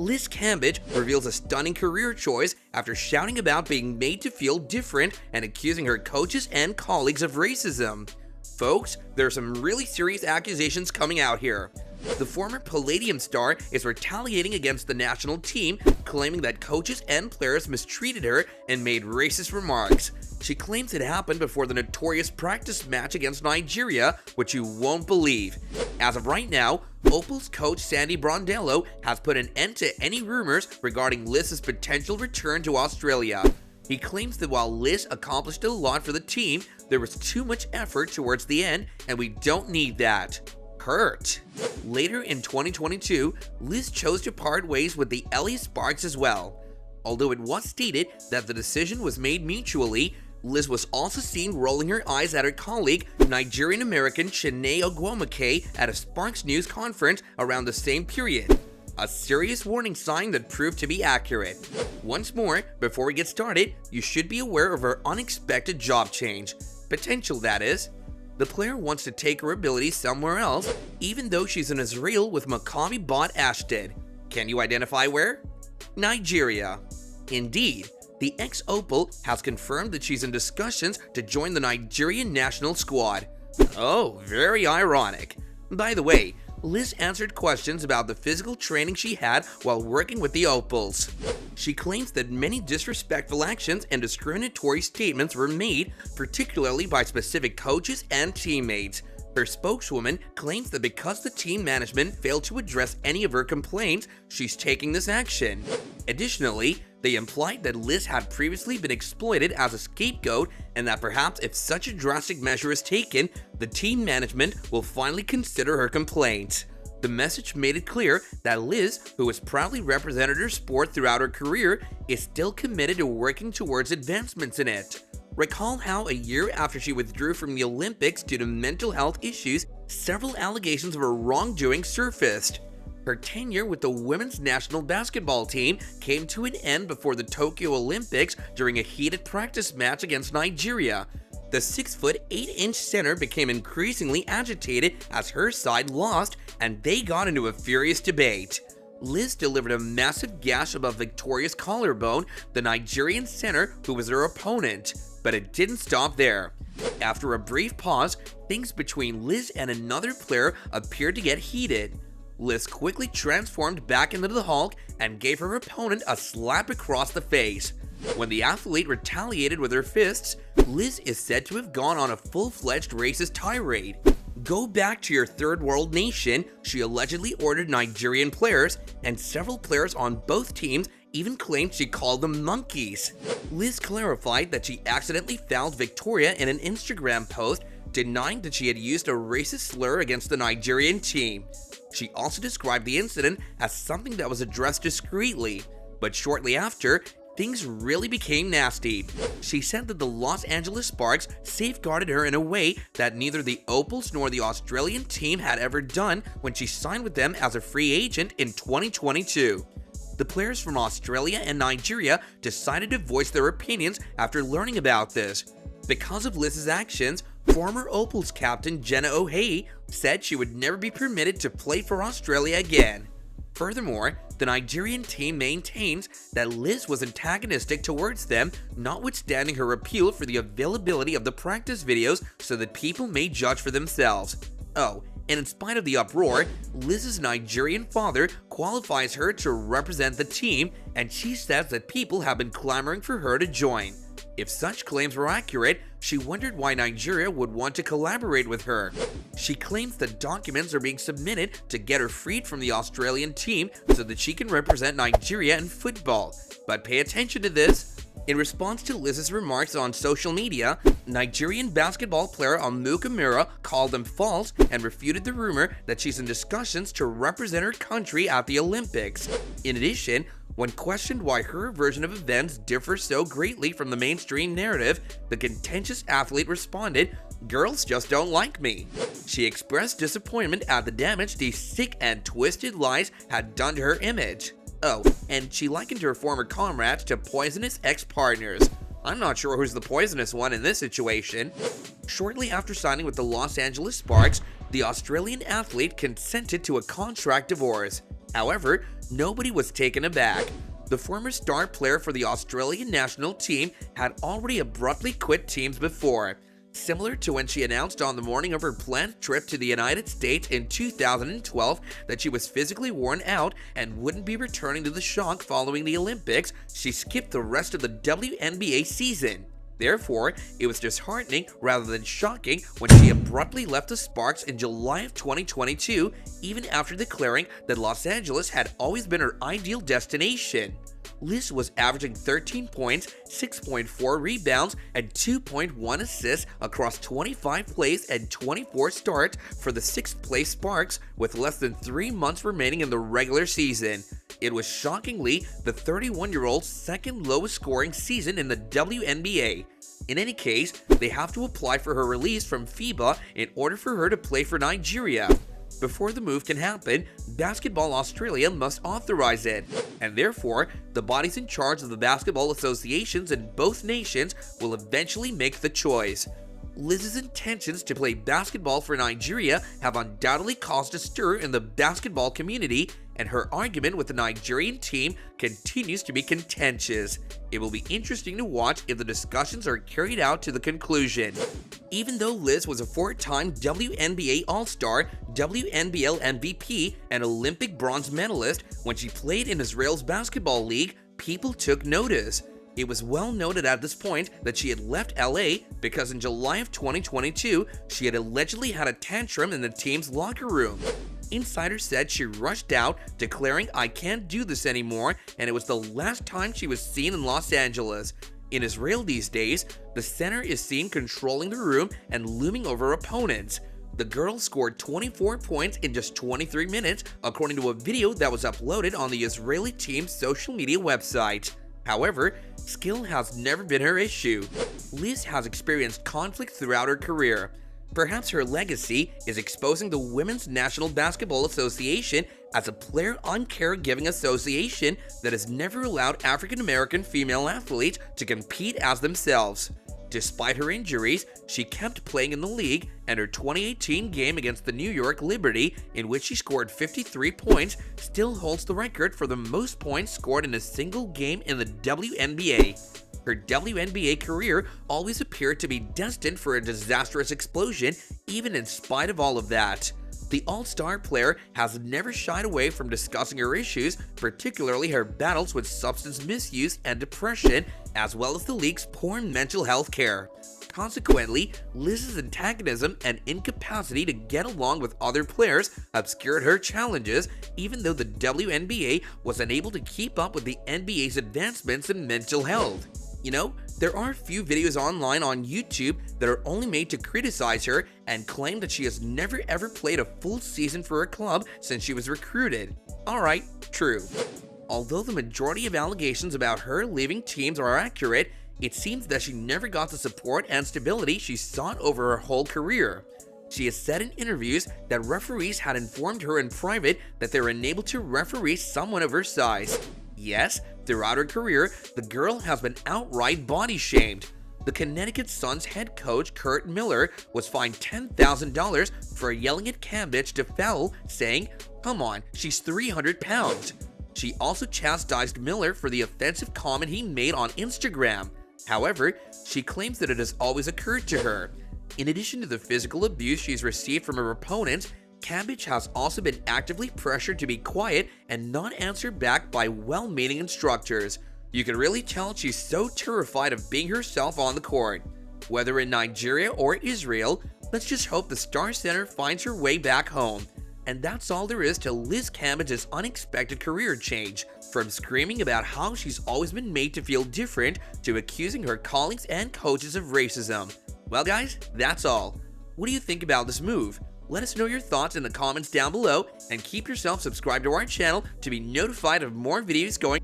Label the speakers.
Speaker 1: Cambage reveals a stunning career choice after shouting about being made to feel different and accusing her coaches and colleagues of racism. Folks, there are some really serious accusations coming out here. The former Palladium star is retaliating against the national team, claiming that coaches and players mistreated her and made racist remarks. She claims it happened before the notorious practice match against Nigeria, which you won't believe. As of right now, Opal's coach Sandy Brondello has put an end to any rumors regarding Liz's potential return to Australia. He claims that while Liz accomplished a lot for the team, there was too much effort towards the end, and we don't need that. Hurt. Later in 2022, Liz chose to part ways with the LA Sparks as well. Although it was stated that the decision was made mutually, Liz was also seen rolling her eyes at her colleague, Nigerian-American Chiney Ogwumike, at a Sparks News conference around the same period. A serious warning sign that proved to be accurate. Once more, before we get started, you should be aware of her unexpected job change. Potential, that is. The player wants to take her abilities somewhere else, even though she's in Israel with Maccabi Bat Ashdod. Can you identify where? Nigeria. Indeed, the ex-Opal has confirmed that she's in discussions to join the Nigerian national squad. Oh, very ironic. By the way, Liz answered questions about the physical training she had while working with the Opals. She claims that many disrespectful actions and discriminatory statements were made, particularly by specific coaches and teammates. Her spokeswoman claims that because the team management failed to address any of her complaints, she's taking this action. Additionally, they implied that Liz had previously been exploited as a scapegoat and that perhaps if such a drastic measure is taken, the team management will finally consider her complaints. The message made it clear that Liz, who has proudly represented her sport throughout her career, is still committed to working towards advancements in it. Recall how a year after she withdrew from the Olympics due to mental health issues, several allegations of her wrongdoing surfaced. Her tenure with the women's national basketball team came to an end before the Tokyo Olympics during a heated practice match against Nigeria. The 6'8" center became increasingly agitated as her side lost, and they got into a furious debate. Liz delivered a massive gash above Victoria's collarbone, the Nigerian center who was her opponent, but it didn't stop there. After a brief pause, things between Liz and another player appeared to get heated. Liz quickly transformed back into the Hulk and gave her opponent a slap across the face. When the athlete retaliated with her fists, Liz is said to have gone on a full-fledged racist tirade. Go back to your third world nation, she allegedly ordered Nigerian players, and several players on both teams even claimed she called them monkeys. Liz clarified that she accidentally fouled Victoria in an Instagram post, denying that she had used a racist slur against the Nigerian team. She also described the incident as something that was addressed discreetly, but shortly after, things really became nasty. She said that the Los Angeles Sparks safeguarded her in a way that neither the Opals nor the Australian team had ever done when she signed with them as a free agent in 2022. The players from Australia and Nigeria decided to voice their opinions after learning about this. Because of Liz's actions, former Opals captain Jenna O'Hea said she would never be permitted to play for Australia again. Furthermore, the Nigerian team maintains that Liz was antagonistic towards them, notwithstanding her appeal for the availability of the practice videos so that people may judge for themselves. Oh, and in spite of the uproar, Liz's Nigerian father qualifies her to represent the team, and she says that people have been clamoring for her to join. If such claims were accurate, she wondered why Nigeria would want to collaborate with her. She claims that documents are being submitted to get her freed from the Australian team so that she can represent Nigeria in football. But pay attention to this. In response to Liz's remarks on social media, Nigerian basketball player Amukamura called them false and refuted the rumor that she's in discussions to represent her country at the Olympics. In addition, when questioned why her version of events differs so greatly from the mainstream narrative, the contentious athlete responded, "Girls just don't like me." She expressed disappointment at the damage these sick and twisted lies had done to her image. Oh, and she likened her former comrades to poisonous ex-partners. I'm not sure who's the poisonous one in this situation. Shortly after signing with the Los Angeles Sparks, the Australian athlete consented to a contract divorce. However, Nobody was taken aback. The former star player for the Australian national team had already abruptly quit teams before, similar to when she announced on the morning of her planned trip to the United States in 2012 that she was physically worn out and wouldn't be returning to the Shock following the Olympics. She skipped the rest of the WNBA season. Therefore, it was disheartening rather than shocking when she abruptly left the Sparks in July of 2022, even after declaring that Los Angeles had always been her ideal destination. Liz was averaging 13 points, 6.4 rebounds, and 2.1 assists across 25 plays and 24 starts for the 6th place Sparks with less than 3 months remaining in the regular season. It was shockingly the 31-year-old's second lowest scoring season in the WNBA. In any case, they have to apply for her release from FIBA in order for her to play for Nigeria. Before the move can happen, Basketball Australia must authorize it, and therefore, the bodies in charge of the basketball associations in both nations will eventually make the choice. Liz's intentions to play basketball for Nigeria have undoubtedly caused a stir in the basketball community, and her argument with the Nigerian team continues to be contentious. It will be interesting to watch if the discussions are carried out to the conclusion. Even though Liz was a 4-time WNBA All-Star, WNBL MVP, and Olympic bronze medalist when she played in Israel's basketball league, people took notice. It was well noted at this point that she had left LA because in July of 2022, she had allegedly had a tantrum in the team's locker room. Insiders said she rushed out, declaring, "I can't do this anymore," and it was the last time she was seen in Los Angeles. In Israel these days, the center is seen controlling the room and looming over opponents. The girl scored 24 points in just 23 minutes, according to a video that was uploaded on the Israeli team's social media website. However, skill has never been her issue. Liz has experienced conflict throughout her career. Perhaps her legacy is exposing the Women's National Basketball Association as a player-uncaregiving association that has never allowed African-American female athletes to compete as themselves. Despite her injuries, she kept playing in the league, and her 2018 game against the New York Liberty, in which she scored 53 points, still holds the record for the most points scored in a single game in the WNBA. Her WNBA career always appeared to be destined for a disastrous explosion, even in spite of all of that. The all-star player has never shied away from discussing her issues, particularly her battles with substance misuse and depression, as well as the league's poor mental health care. Consequently, Liz's antagonism and incapacity to get along with other players obscured her challenges, even though the WNBA was unable to keep up with the NBA's advancements in mental health. You know, there are a few videos online on YouTube that are only made to criticize her and claim that she has never ever played a full season for a club since she was recruited. Alright, true. Although the majority of allegations about her leaving teams are accurate, it seems that she never got the support and stability she sought over her whole career. She has said in interviews that referees had informed her in private that they were unable to referee someone of her size. Yes, throughout her career, the girl has been outright body-shamed. The Connecticut Sun's head coach, Curt Miller, was fined $10,000 for yelling at Cambage to foul, saying, "Come on, she's 300 pounds." She also chastised Miller for the offensive comment he made on Instagram. However, she claims that it has always occurred to her. In addition to the physical abuse she's received from her opponents, Cambage has also been actively pressured to be quiet and not answer back by well-meaning instructors. You can really tell she's so terrified of being herself on the court. Whether in Nigeria or Israel, let's just hope the star center finds her way back home. And that's all there is to Liz Cambage's unexpected career change, from screaming about how she's always been made to feel different to accusing her colleagues and coaches of racism. Well guys, that's all. What do you think about this move? Let us know your thoughts in the comments down below, and keep yourself subscribed to our channel to be notified of more videos going.